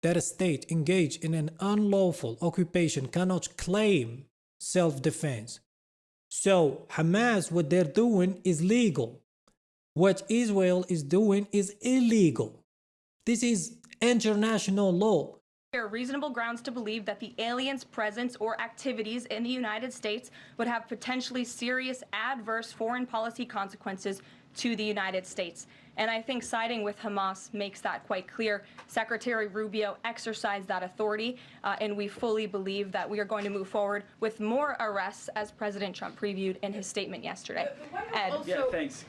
that a state engaged in an unlawful occupation cannot claim self-defense. So Hamas, what they're doing is legal. What Israel is doing is illegal. This is international law. There are reasonable grounds to believe that the aliens' presence or activities in the United States would have potentially serious adverse foreign policy consequences to the United States. And I think siding with Hamas makes that quite clear. Secretary Rubio exercised that authority, and we fully believe that we are going to move forward with more arrests, as President Trump previewed in his statement yesterday. Ed. Yeah, thanks.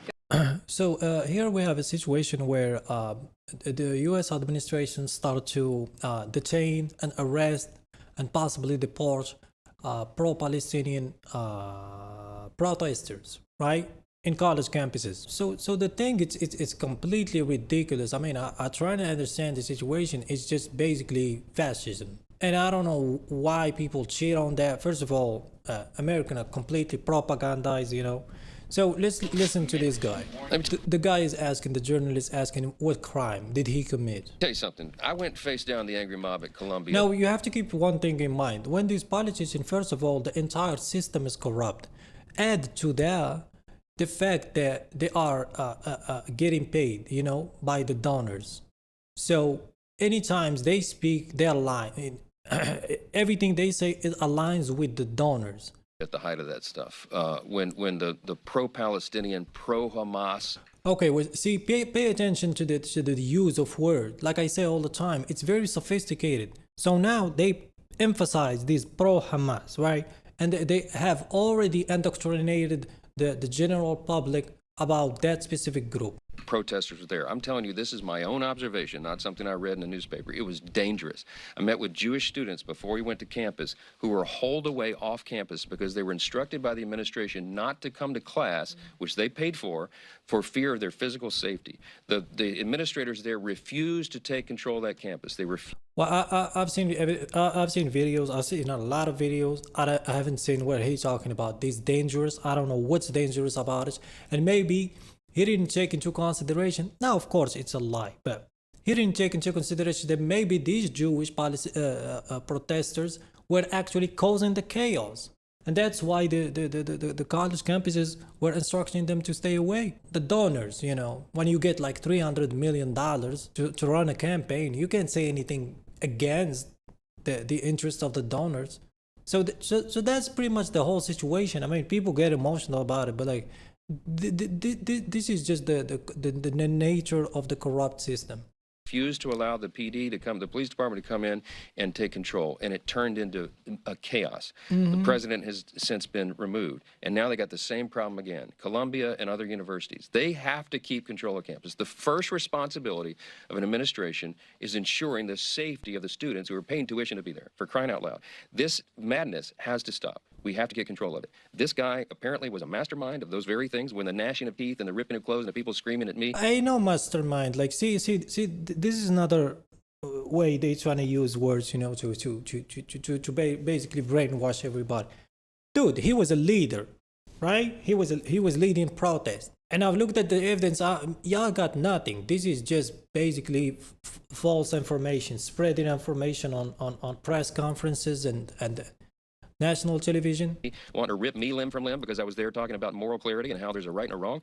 So here we have a situation where the U.S. administration started to detain and arrest and possibly deport pro-Palestinian protesters, right, in college campuses. So the thing, it's completely ridiculous. I mean, I try to understand the situation. It's just basically fascism. And I don't know why people cheat on that. First of all, American are completely propagandized, you know. So let's listen to this guy. The guy is asking, the journalist asking him, what crime did he commit? Tell you something. I went and faced down the angry mob at Columbia. Now, you have to keep one thing in mind. When these politicians, first of all, the entire system is corrupt. Add to that the fact that they are getting paid, you know, by the donors. So anytime they speak, they're lying. Everything they say is aligns with the donors. At the height of that stuff, when the pro-Palestinian, pro-Hamas. Okay, well, see, pay attention to the use of word. Like I say all the time, it's very sophisticated. So now they emphasize this pro-Hamas, right? And they have already indoctrinated the general public about that specific group. Protesters were there. I'm telling you, this is my own observation, not something I read in the newspaper. It was dangerous. I met with Jewish students before we went to campus who were holed away off campus because they were instructed by the administration not to come to class, which they paid for fear of their physical safety. The administrators there refused to take control of that campus. They refused. Well, I've seen videos. I've seen a lot of videos. I haven't seen what he's talking about. This dangerous. I don't know what's dangerous about it. And maybe he didn't take into consideration. Now, of course, it's a lie, but he didn't take into consideration that maybe these Jewish protesters were actually causing the chaos. And that's why the college campuses were instructing them to stay away. The donors, you know, when you get like $300 million to run a campaign, you can't say anything against the interest of the donors. So that's pretty much the whole situation. I mean, people get emotional about it, but like, this is just the nature of the corrupt system. Refused to allow the PD to come, the police department to come in and take control, and it turned into a chaos. The president has since been removed, and now they got the same problem again. Columbia and other universities, they have to keep control of campus. The first responsibility of an administration is ensuring the safety of the students who are paying tuition to be there, for crying out loud. This madness has to stop. We have to get control of it. This guy apparently was a mastermind of those very things, when the gnashing of teeth and the ripping of clothes and the people screaming at me. I know mastermind. Like, see, this is another way they trying to use words, you know, to basically brainwash everybody. Dude, he was a leader, right? He was leading protest. And I've looked at the evidence. Y'all got nothing. This is just basically false information, spreading information on press conferences and national television. Want to rip me limb from limb because I was there talking about moral clarity and how there's a right and a wrong.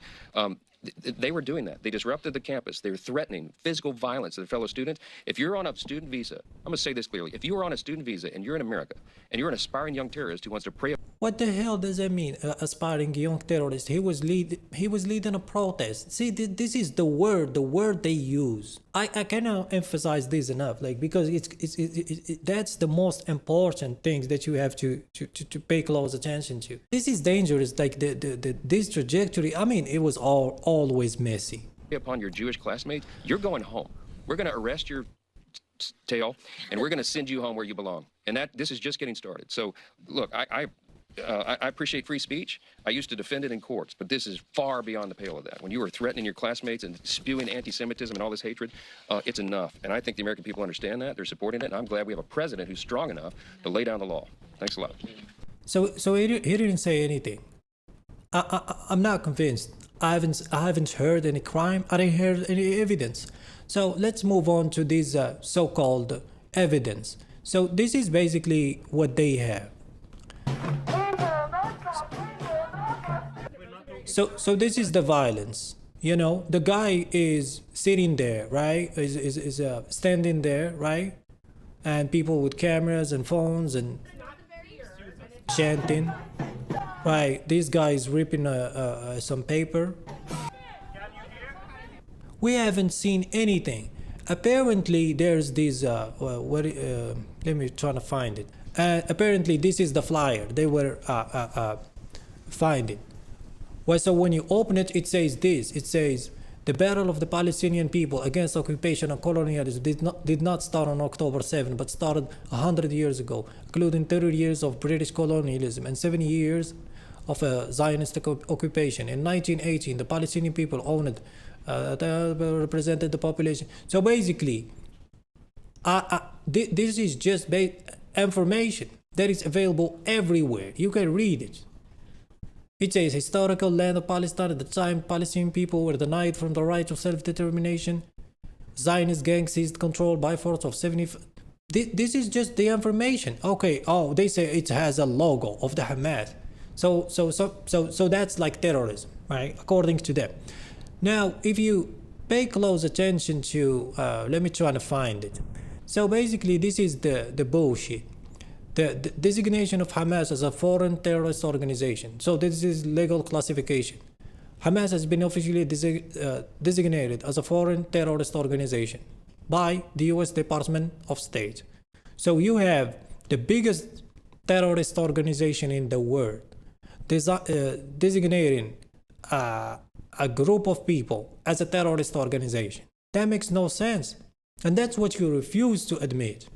They were doing that. They disrupted the campus. They were threatening physical violence to their fellow students. If you're on a student visa, I'm going to say this clearly. If you are on a student visa and you're in America and you're an aspiring young terrorist who wants to prey. What the hell does that mean? Aspiring young terrorist. He was leading a protest. See, this is the word they use. I cannot emphasize this enough, like, because that's the most important things that you have to pay close attention to. This is dangerous. Like this trajectory. I mean, it was always messy. Upon your Jewish classmates, you're going home. We're going to arrest your tail, and we're going to send you home where you belong. And this is just getting started. So, look, I appreciate free speech. I used to defend it in courts, but this is far beyond the pale of that. When you are threatening your classmates and spewing anti-Semitism and all this hatred, it's enough. And I think the American people understand that. They're supporting it, and I'm glad we have a president who's strong enough to lay down the law. Thanks a lot. So he didn't say anything. I'm not convinced. I haven't heard any crime. I didn't hear any evidence. So let's move on to these so-called evidence. So this is basically what they have. So this is the violence. You know, the guy is sitting there, right? Is standing there, right? And people with cameras and phones and chanting, right? This guy is ripping some paper. We haven't seen anything. Apparently, there's this. Let me try to find it. Apparently, this is the flyer they were finding. Well, so when you open it, it says this. It says, the battle of the Palestinian people against occupation and colonialism did not start on October 7, but started 100 years ago, including 30 years of British colonialism and 70 years of a Zionist occupation. In 1918, the Palestinian people owned, represented the population. So basically, this is just information that is available everywhere. You can read it. It says, historical land of Palestine. At the time, Palestinian people were denied from the right of self-determination. Zionist gang seized control by force of 70. This is just the information. Okay. Oh, they say it has a logo of the Hamas. So that's like terrorism, right? According to them. Now, if you pay close attention to, let me try to find it. So basically, this is the bullshit. The designation of Hamas as a foreign terrorist organization. So this is legal classification. Hamas has been officially designated as a foreign terrorist organization by the U.S. Department of State. So you have the biggest terrorist organization in the world designating a group of people as a terrorist organization. That makes no sense. And that's what you refuse to admit.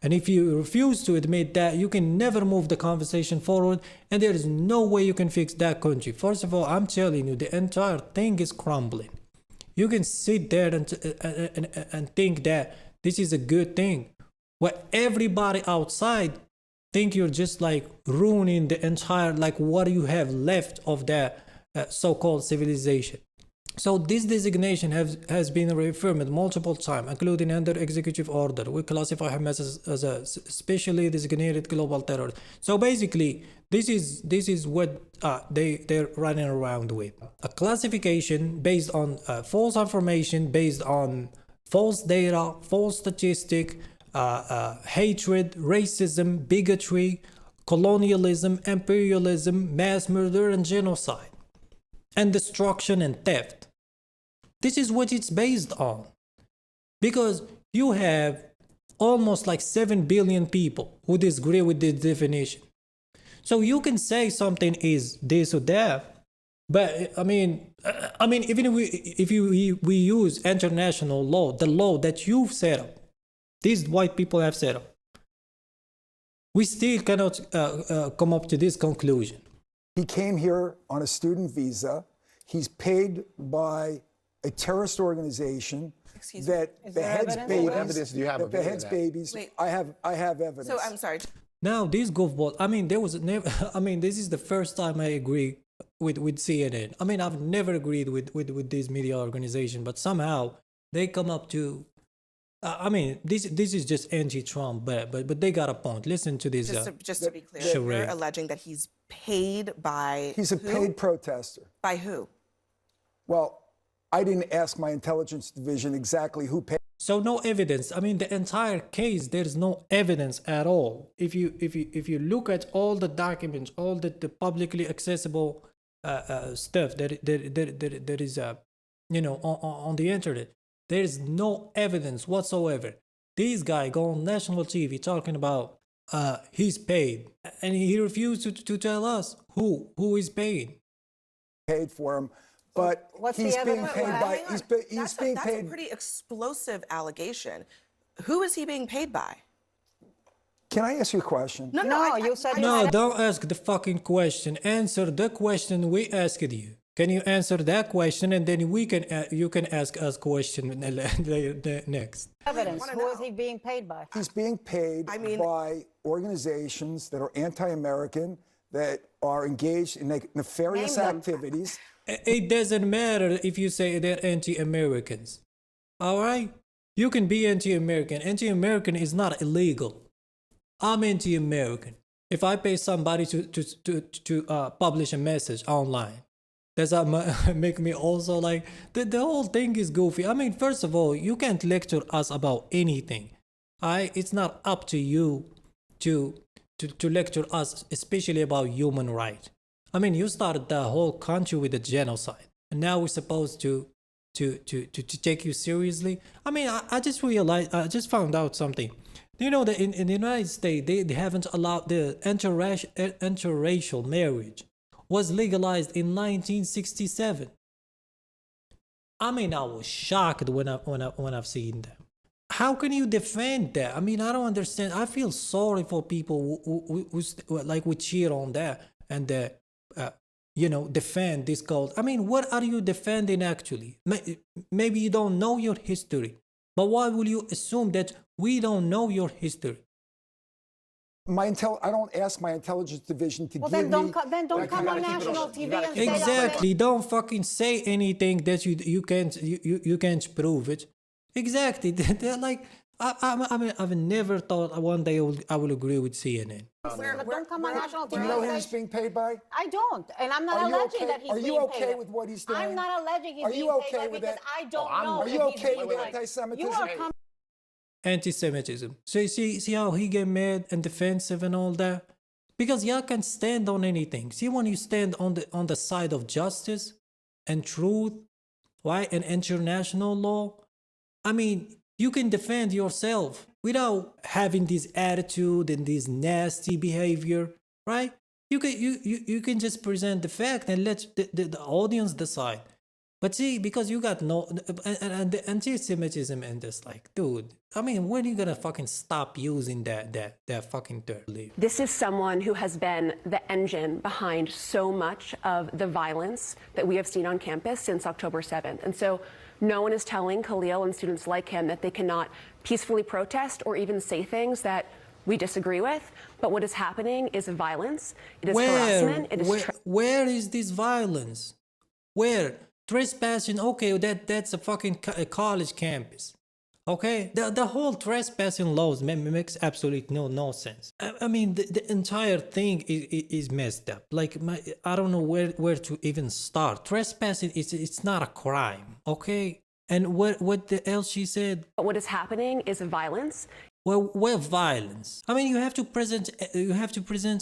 And if you refuse to admit that, you can never move the conversation forward, and there is no way you can fix that country. First of all, I'm telling you, the entire thing is crumbling. You can sit there and think that this is a good thing. Well, everybody outside think you're just like ruining the entire, like what you have left of that so-called civilization. So this designation has been reaffirmed multiple times, including under executive order. We classify Hamas as a specially designated global terrorist. So basically, this is what they're running around with. A classification based on false information, based on false data, false statistic, hatred, racism, bigotry, colonialism, imperialism, mass murder, and genocide, and destruction and theft. This is what it's based on. Because you have almost like 7 billion people who disagree with this definition. So you can say something is this or that, but I mean, even if we use international law, the law that you've set up, these white people have set up, we still cannot come up to this conclusion. He came here on a student visa. He's paid by a terrorist organization that beheads babies. What evidence do you have of beheads that? babies? Wait. I have evidence. So I'm sorry. Now this goofball, there was never, this is the first time I agree with CNN. I've never agreed with this media organization, but somehow they come up to, this is just anti-Trump, but they got a point. Listen to this. Just to be clear, charade. you're alleging that he's paid by He's a who? paid protester. By who? Well, I didn't ask my intelligence division exactly who paid. So no evidence. The entire case, there's no evidence at all. If you look at all the documents, all the publicly accessible stuff that is on the internet, there is no evidence whatsoever. This guy go on national TV talking about he's paid, and he refused to tell us who is paying. Paid for him. But What's he's the being evidence? paid by. Hang on. He's being That's paid. a pretty explosive allegation. Who is he being paid by? Can I ask you a question? No, you said No, don't ask the fucking question. Answer the question we asked you. Can you answer that question, and then you can ask us question next. evidence. Who is he being paid by? He's being paid by organizations that are anti-American, that are engaged in nefarious Name them. activities. It doesn't matter if you say they're anti-Americans. All right? You can be anti-American. Anti-American is not illegal. I'm anti-American. If I pay somebody to publish a message online, does that make me also like the whole thing is goofy? I mean, first of all, you can't lecture us about anything. It's not up to you to lecture us, especially about human rights. I mean, you started the whole country with a genocide, and now we're supposed to take you seriously. I mean, I just realized, I just found out something. You know that in the United States, they haven't allowed the interracial marriage was legalized in 1967. I mean, I was shocked when I've seen that. How can you defend that? I mean, I don't understand. I feel sorry for people who like we cheer on that and defend this cult. I mean, what are you defending actually? Maybe you don't know your history, but why will you assume that we don't know your history? I don't ask my intelligence division to give me. Then don't come on national TV and say Exactly. Don't fucking say anything that you can't prove it. Exactly. They're like, I've never thought one day I will agree with CNN. Don't come on national TV. Do you know who he's being paid by? I don't, and I'm not alleging that he's being paid. Are you okay with what he's doing? I'm not alleging he's being paid by because I don't know. Are you okay with anti-Semitism? Anti-Semitism. So see how he get mad and defensive and all that? Because y'all can stand on anything. See, when you stand on the side of justice and truth, right, and international law, I mean, you can defend yourself without having this attitude and this nasty behavior, right? You can just present the fact and let the audience decide. But see, because you got and the anti-Semitism and this, like, dude, I mean, when are you gonna fucking stop using that fucking term? This is someone who has been the engine behind so much of the violence that we have seen on campus since October 7th. And so no one is telling Khalil and students like him that they cannot peacefully protest or even say things that we disagree with. But what is happening is violence. It is harassment. It is where is this violence? Where? Trespassing, okay, that's a fucking college campus. Okay, the whole trespassing laws makes absolutely no sense. I mean, the entire thing is messed up. Like, I don't know where to even start. Trespassing it's not a crime, okay? And what the else she said? But what is happening is violence. Well, violence. I mean, you have to present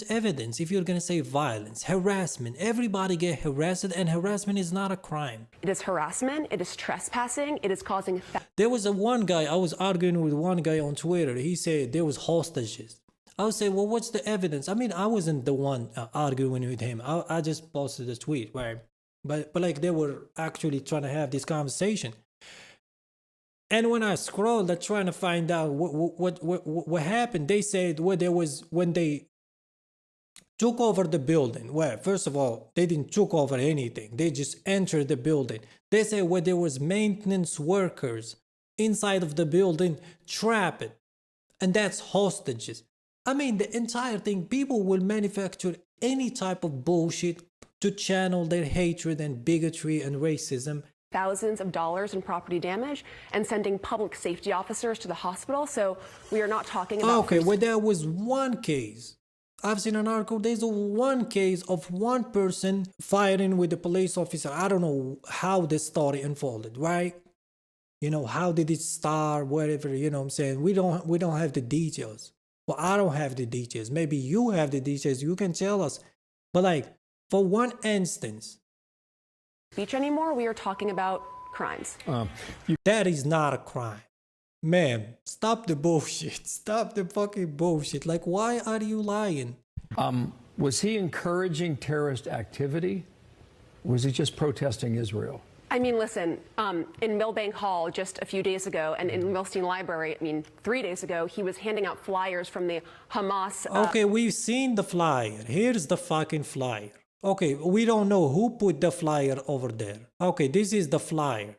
evidence if you're gonna say violence, harassment. Everybody get harassed, and harassment is not a crime. It is harassment. It is trespassing. It is causing. There was one guy, I was arguing with one guy on Twitter. He said there was hostages. I would say, well, what's the evidence? I mean, I wasn't the one arguing with him. I just posted a tweet, right? But like they were actually trying to have this conversation. And when I scrolled, I'm trying to find out what happened. They said when they took over the building. Well, first of all, they didn't took over anything. They just entered the building. They said where there was maintenance workers inside of the building trapped, and that's hostages. I mean, the entire thing. People will manufacture any type of bullshit to channel their hatred and bigotry and racism. Thousands of dollars in property damage and sending public safety officers to the hospital. So we are not talking about. Okay, well, there was one case. I've seen an article. There's one case of one person fighting with a police officer. I don't know how this story unfolded, right? You know, how did it start? Whatever, you know what I'm saying? We don't have the details. Well, I don't have the details. Maybe you have the details. You can tell us. But like, for one instance, speech anymore, we are talking about crimes. That is not a crime. Ma'am, stop the bullshit. Stop the fucking bullshit. Like, why are you lying? Was he encouraging terrorist activity? Or was he just protesting Israel? I mean, listen, in Milbank Hall just a few days ago and in Milstein Library, 3 days ago, he was handing out flyers from the Hamas. Okay, we've seen the flyer. Here's the fucking flyer. Okay, we don't know who put the flyer over there. Okay, this is the flyer.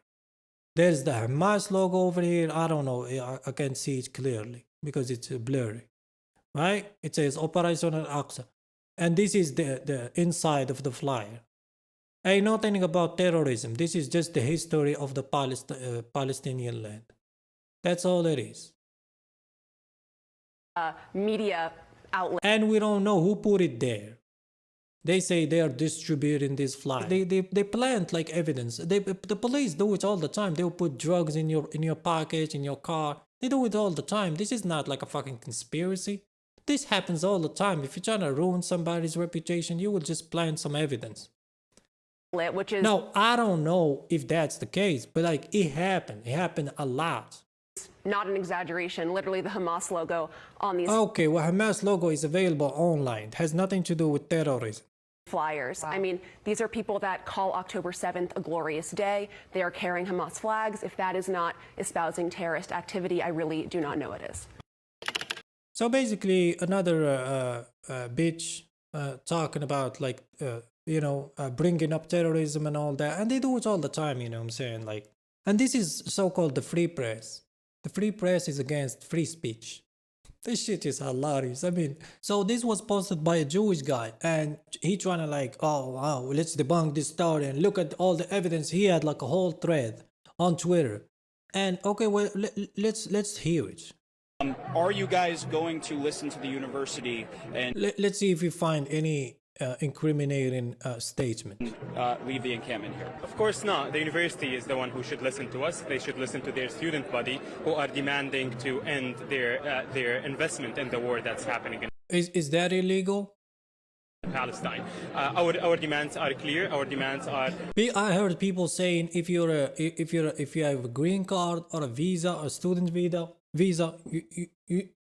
There's the Hamas logo over here. I don't know. I can't see it clearly because it's blurry. Right? It says Operation Al-Aqsa. And this is the inside of the flyer. Ain't nothing about terrorism. This is just the history of the Palestinian land. That's all it is. Media outlet. And we don't know who put it there. They say they are distributing this fly. They plant like evidence. The police do it all the time. They will put drugs in your package, in your car. They do it all the time. This is not like a fucking conspiracy. This happens all the time. If you're trying to ruin somebody's reputation, you will just plant some evidence. Which is Now, I don't know if that's the case, but like it happened. It happened a lot. not an exaggeration. Literally the Hamas logo on these Okay, well, Hamas logo is available online. It has nothing to do with terrorism. flyers. I mean, these are people that call October 7th a glorious day. They are carrying Hamas flags. If that is not espousing terrorist activity, I really do not know what is. So basically, another bitch talking about like, bringing up terrorism and all that. And they do it all the time, you know what I'm saying? Like, and this is so-called the free press. The free press is against free speech. This shit is hilarious. I mean, so this was posted by a Jewish guy, and he trying to like, oh wow, let's debunk this story and look at all the evidence. He had like a whole thread on Twitter, and okay, well, let's hear it. Are you guys going to listen to the university and Let's see if we find any incriminating statement. leave the encampment here? Of course not. The university is the one who should listen to us. They should listen to their student body who are demanding to end their investment in the war that's happening in Is that illegal? Palestine. Our demands are clear. Our demands are. I heard people saying if you have a green card or a visa or student visa,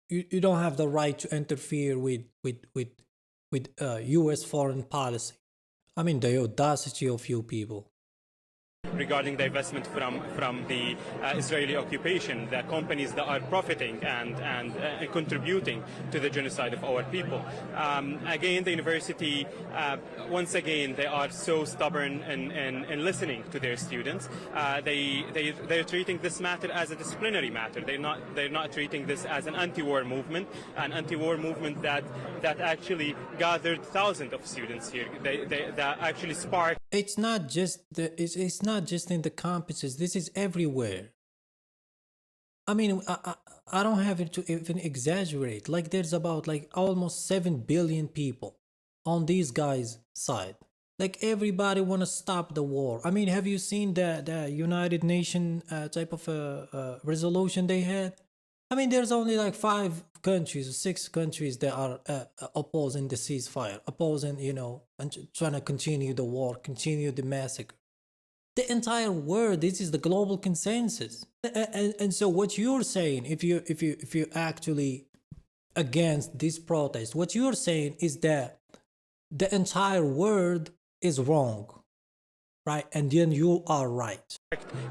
you don't have the right to interfere with U.S. foreign policy. I mean, the audacity of you people. Regarding the investment from the Israeli occupation, the companies that are profiting and contributing to the genocide of our people. Again, the university, once again, they are so stubborn in listening to their students. They're treating this matter as a disciplinary matter. They're not treating this as an anti-war movement that actually gathered thousands of students here. That actually sparked. It's not just in the campuses. This is everywhere. I mean, I don't have it to even exaggerate. Like, there's about like almost 7 billion people on these guys' side. Like, everybody want to stop the war. I mean, have you seen the United Nations type of resolution they had? I mean, there's only like 5 countries or 6 countries that are opposing the ceasefire, opposing, and trying to continue the war, continue the massacre. The entire world, this is the global consensus. And so what you're saying, if you actually against this protest, what you're saying is that the entire world is wrong, right? And then you are right.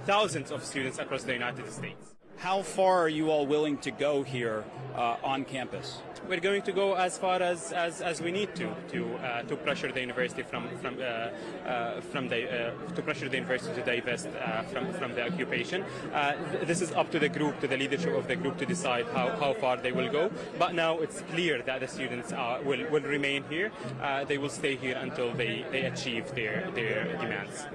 Thousands of students across the United States. How far are you all willing to go here on campus? We're going to go as far as we need to pressure the university to pressure the university to divest from the occupation. This is up to the group, to the leadership of the group, to decide how far they will go. But now it's clear that the students will remain here. They will stay here until they achieve their demands.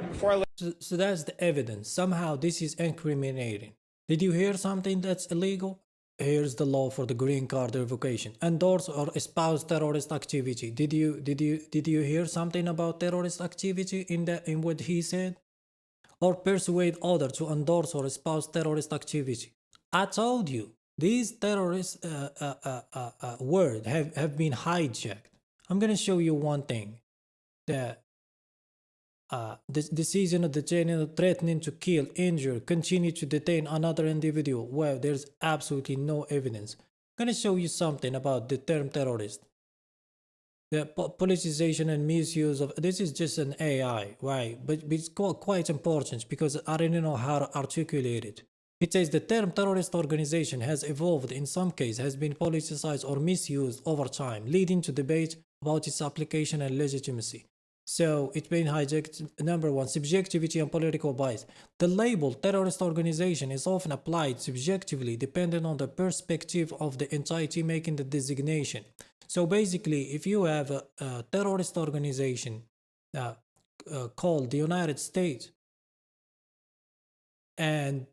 So that's the evidence. Somehow this is incriminating. Did you hear something that's illegal? Here's the law for the green card revocation. Endorse or espouse terrorist activity. Did you hear something about terrorist activity in what he said? Or persuade others to endorse or espouse terrorist activity. I told you, these terrorist words have been hijacked. I'm gonna show you one thing. That the decision of the general threatening to kill, injure, continue to detain another individual. Well, there's absolutely no evidence. I'm going to show you something about the term terrorist. The politicization and misuse of this is just an AI, right? But it's quite important because I don't know how to articulate it. It says the term terrorist organization has evolved, in some cases has been politicized or misused over time, leading to debate about its application and legitimacy. So it's been hijacked. Number 1, subjectivity and political bias. The label terrorist organization is often applied subjectively depending on the perspective of the entity making the designation. So basically, if you have a terrorist organization called the United States, and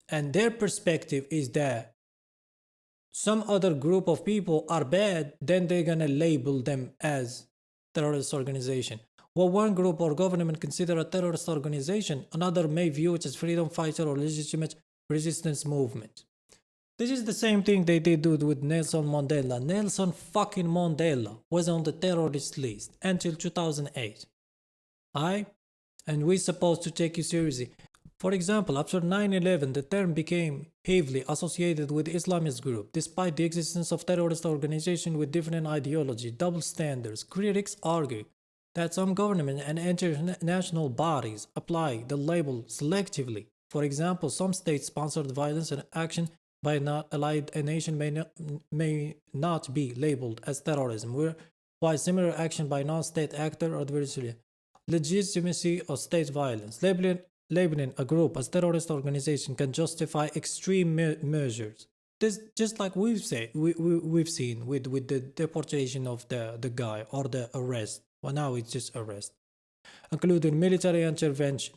And their perspective is that some other group of people are bad, then they're gonna label them as terrorist organization. What one group or government consider a terrorist organization, another may view it as freedom fighter or legitimate resistance movement. This is the same thing they did do with Nelson Mandela. Nelson fucking Mandela was on the terrorist list until 2008. Alright? And we're supposed to take you seriously. For example, after 9/11, the term became heavily associated with Islamist group, despite the existence of terrorist organizations with different ideology, double standards. Critics argue that some government and international bodies apply the label selectively. For example, some state-sponsored violence and action by not allied a nation may not be labeled as terrorism, while similar action by non-state actor or adversary legitimacy of state violence. Labeling a group as terrorist organization can justify extreme measures. This just like we've seen with the deportation of the guy or the arrest. Well, now it's just arrest, including military intervention,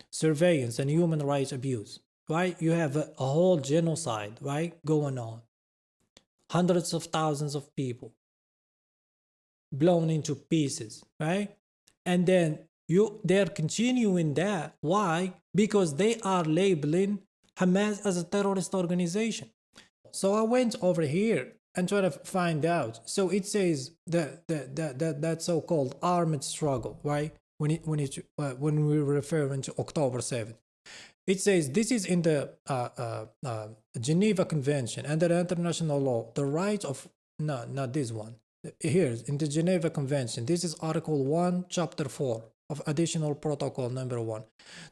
surveillance, and human rights abuse. Right? You have a whole genocide, right, going on. Hundreds of thousands of people blown into pieces, right? And then they're continuing that. Why? Because they are labeling Hamas as a terrorist organization. So I went over here and tried to find out. So it says that so-called armed struggle, right? When we're referring to October 7th. It says this is in the Geneva Convention under international law, the right of, no, not this one. Here, in the Geneva Convention, this is Article 1, Chapter 4 of Additional Protocol Number 1.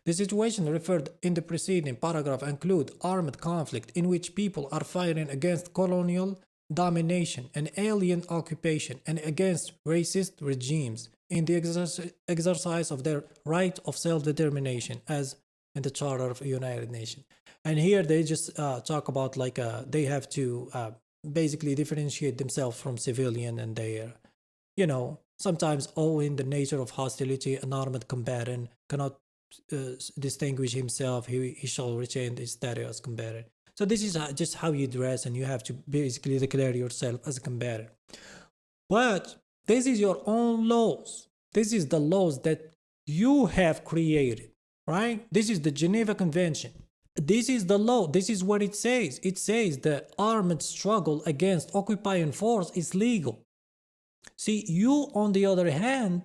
The situation referred in the preceding paragraph include armed conflict in which people are fighting against colonial domination and alien occupation and against racist regimes in the exercise of their right of self-determination as in the Charter of the United Nations. And here they just talk about like they have to basically differentiate themselves from civilian, and they sometimes owing the nature of hostility, an armed combatant cannot distinguish himself, he shall retain his status as combatant. So this is just how you dress, and you have to basically declare yourself as a combatant. But this is your own laws. This is the laws that you have created, right? This is the Geneva Convention. This is the law. This is what it says. It says the armed struggle against occupying force is legal. See, you, on the other hand,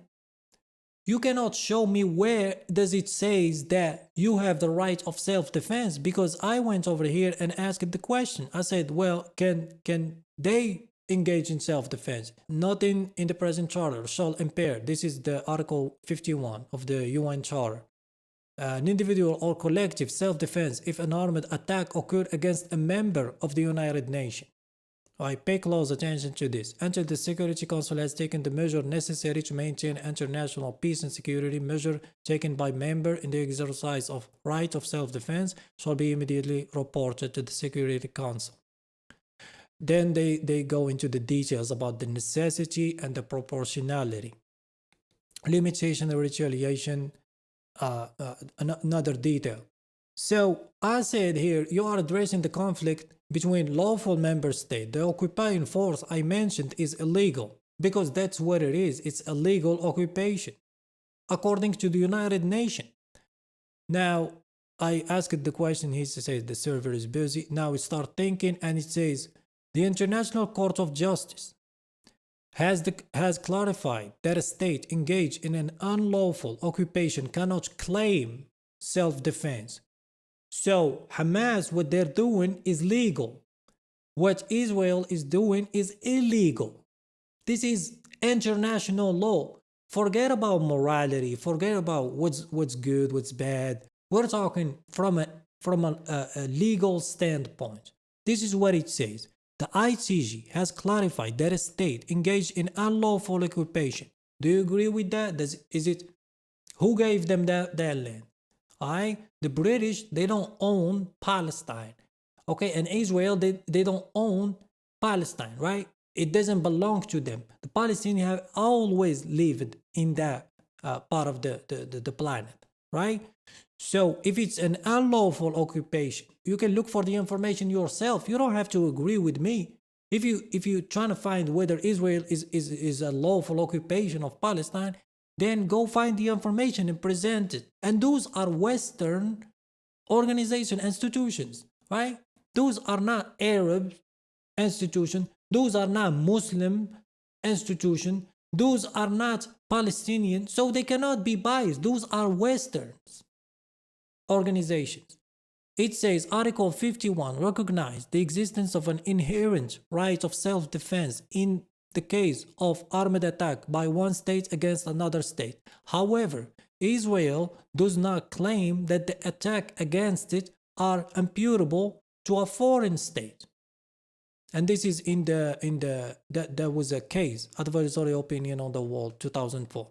you cannot show me where does it says that you have the right of self-defense, because I went over here and asked the question. I said, well, can they engage in self-defense? Nothing in the present charter shall impair. This is the Article 51 of the UN Charter. An individual or collective self-defense if an armed attack occurred against a member of the United Nations. I pay close attention to this. Until the Security Council has taken the measure necessary to maintain international peace and security, measure taken by member in the exercise of right of self-defense shall be immediately reported to the Security Council. Then they go into the details about the necessity and the proportionality. Limitation and retaliation, another detail. So I said here, you are addressing the conflict between lawful member state. The occupying force I mentioned is illegal, because that's what it is. It's illegal occupation, according to the United Nations. Now, I asked the question, he says the server is busy. Now we start thinking, and it says, the International Court of Justice has clarified that a state engaged in an unlawful occupation cannot claim self-defense. So Hamas, what they're doing is legal. What Israel is doing is illegal. This is international law. Forget about morality. Forget about what's good, what's bad. We're talking from a legal standpoint. This is what it says. The ICJ has clarified that a state engaged in unlawful occupation. Do you agree with that? Who gave them that land? The British, they don't own Palestine. Okay, and Israel, they don't own Palestine, right? It doesn't belong to them. The Palestinians have always lived in that part of the planet, right? So if it's an unlawful occupation, you can look for the information yourself. You don't have to agree with me. If you're trying to find whether Israel is a lawful occupation of Palestine, then go find the information and present it. And those are Western organization institutions, right? Those are not Arab institutions. Those are not Muslim institutions. Those are not Palestinian. So they cannot be biased. Those are Western organizations. It says Article 51 recognizes the existence of an inherent right of self-defense in the case of armed attack by one state against another state. However, Israel does not claim that the attack against it are imputable to a foreign state. And this is there was a case, advisory opinion on the wall, 2004.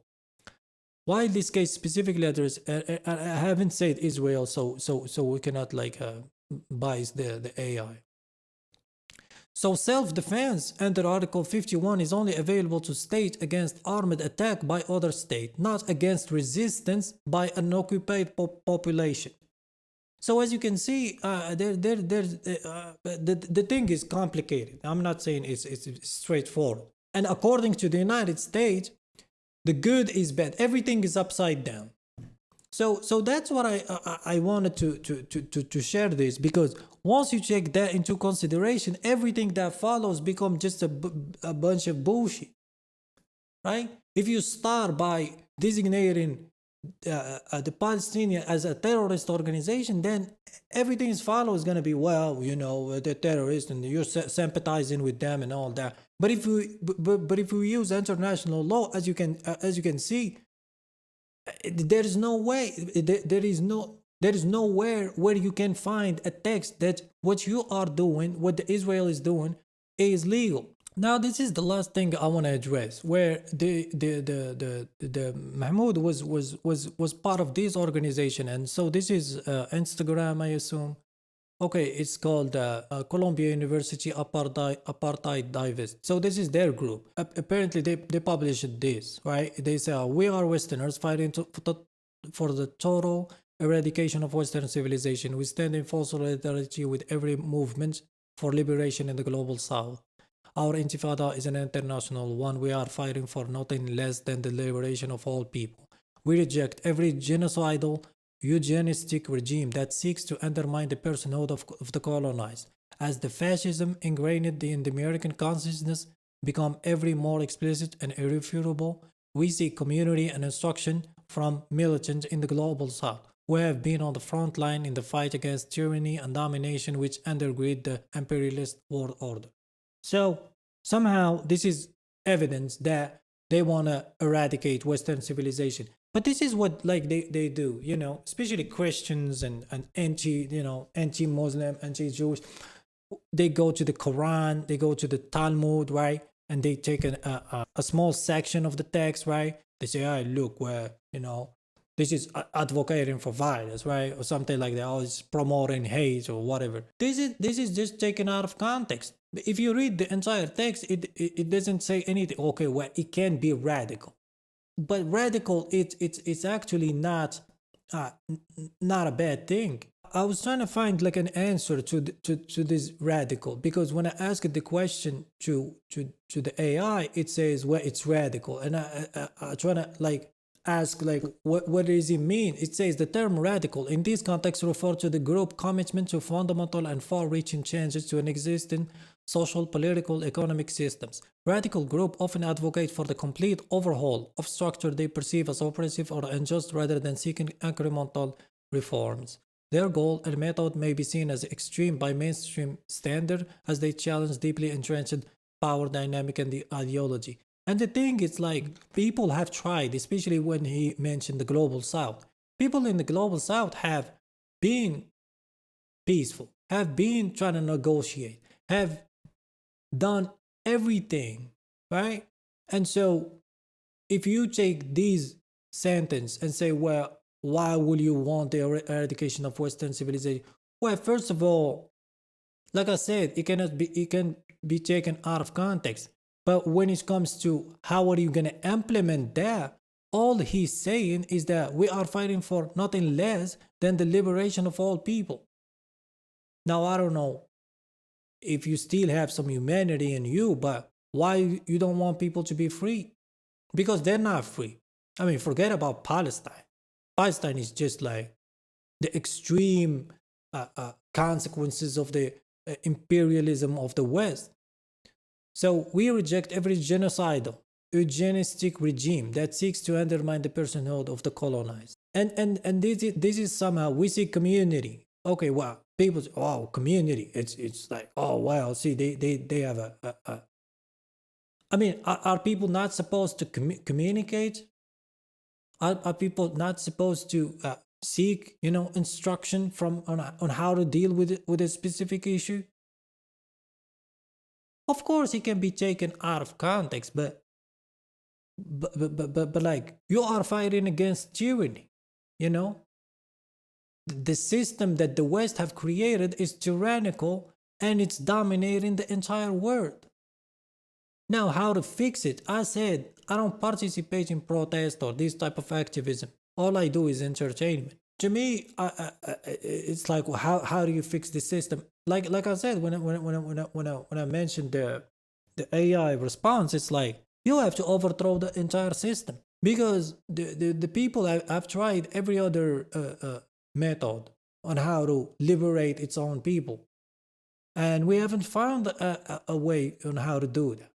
Why this case specifically address? I haven't said Israel, so we cannot bias the AI. So self-defense under Article 51 is only available to state against armed attack by other state, not against resistance by an occupied population. So as you can see, the thing is complicated. I'm not saying it's straightforward. And according to the United States, the good is bad. Everything is upside down. So that's what I wanted to share this, because once you take that into consideration, everything that follows become just a bunch of bullshit, right? If you start by designating the Palestinian as a terrorist organization, then everything follows is going to be, well, they're terrorists and you're sympathizing with them and all that. But if we use international law, as you can see, there is no way, there is nowhere where you can find a text that what you are doing, what Israel is doing, is legal. Now, this is the last thing I want to address, where the Mahmoud was part of this organization, and so this is Instagram, I assume. Okay, it's called Columbia University Apartheid Divest. So this is their group. Apparently, they published this, right? They say, we are Westerners fighting for the total eradication of Western civilization. We stand in full solidarity with every movement for liberation in the global South. Our intifada is an international one. We are fighting for nothing less than the liberation of all people. We reject every genocidal, eugenistic regime that seeks to undermine the personhood of the colonized. As the fascism ingrained in the American consciousness become ever more explicit and irrefutable, we seek community and instruction from militants in the global South, who have been on the front line in the fight against tyranny and domination which undergird the imperialist world order. So somehow this is evidence that they want to eradicate Western civilization. But this is what they do, especially Christians and anti-Muslim, anti-Jewish. They go to the Quran, they go to the Talmud, right? And they take a small section of the text, right? They say, "Oh, look, where this is advocating for violence, right?" Or something like that. Or it's promoting hate or whatever. This is just taken out of context. If you read the entire text, it doesn't say anything. Okay, well, it can be radical, but radical, it's actually not a bad thing. I was trying to find an answer to this radical, because when I asked the question to the AI, it says, well, it's radical, and I try to ask what does it mean? It says the term radical in this context refers to the group commitment to fundamental and far-reaching changes to an existing social, political, economic systems. Radical group often advocate for the complete overhaul of structure they perceive as oppressive or unjust rather than seeking incremental reforms. Their goal and method may be seen as extreme by mainstream standard, as they challenge deeply entrenched power dynamic and the ideology. And the thing is, people have tried, especially when he mentioned the global South. People in the global South have been peaceful, have been trying to negotiate, have done everything, right? And so if you take these sentence and say, well, why will you want the eradication of Western civilization? Well, first of all, like I said, it can be taken out of context. But when it comes to how are you going to implement that, all he's saying is that we are fighting for nothing less than the liberation of all people. Now, I don't know if you still have some humanity in you, but why you don't want people to be free? Because they're not free. I mean, forget about Palestine. Palestine is just like the extreme consequences of the imperialism of the West. So we reject every genocidal, eugenistic regime that seeks to undermine the personhood of the colonized. And this is somehow, we see community. Okay, well, people say, oh, community. It's like, oh, well, see, they have a I mean, are people not supposed to communicate? Are people not supposed to seek, instruction from on how to deal with a specific issue? Of course, it can be taken out of context, but like, you are fighting against tyranny, The system that the West have created is tyrannical, and it's dominating the entire world. Now, how to fix it? I said, I don't participate in protest or this type of activism. All I do is entertainment. To me, it's like, how do you fix the system? Like I said, when I mentioned the AI response, it's like, you have to overthrow the entire system, because the people have tried every other method on how to liberate its own people, and we haven't found a way on how to do that.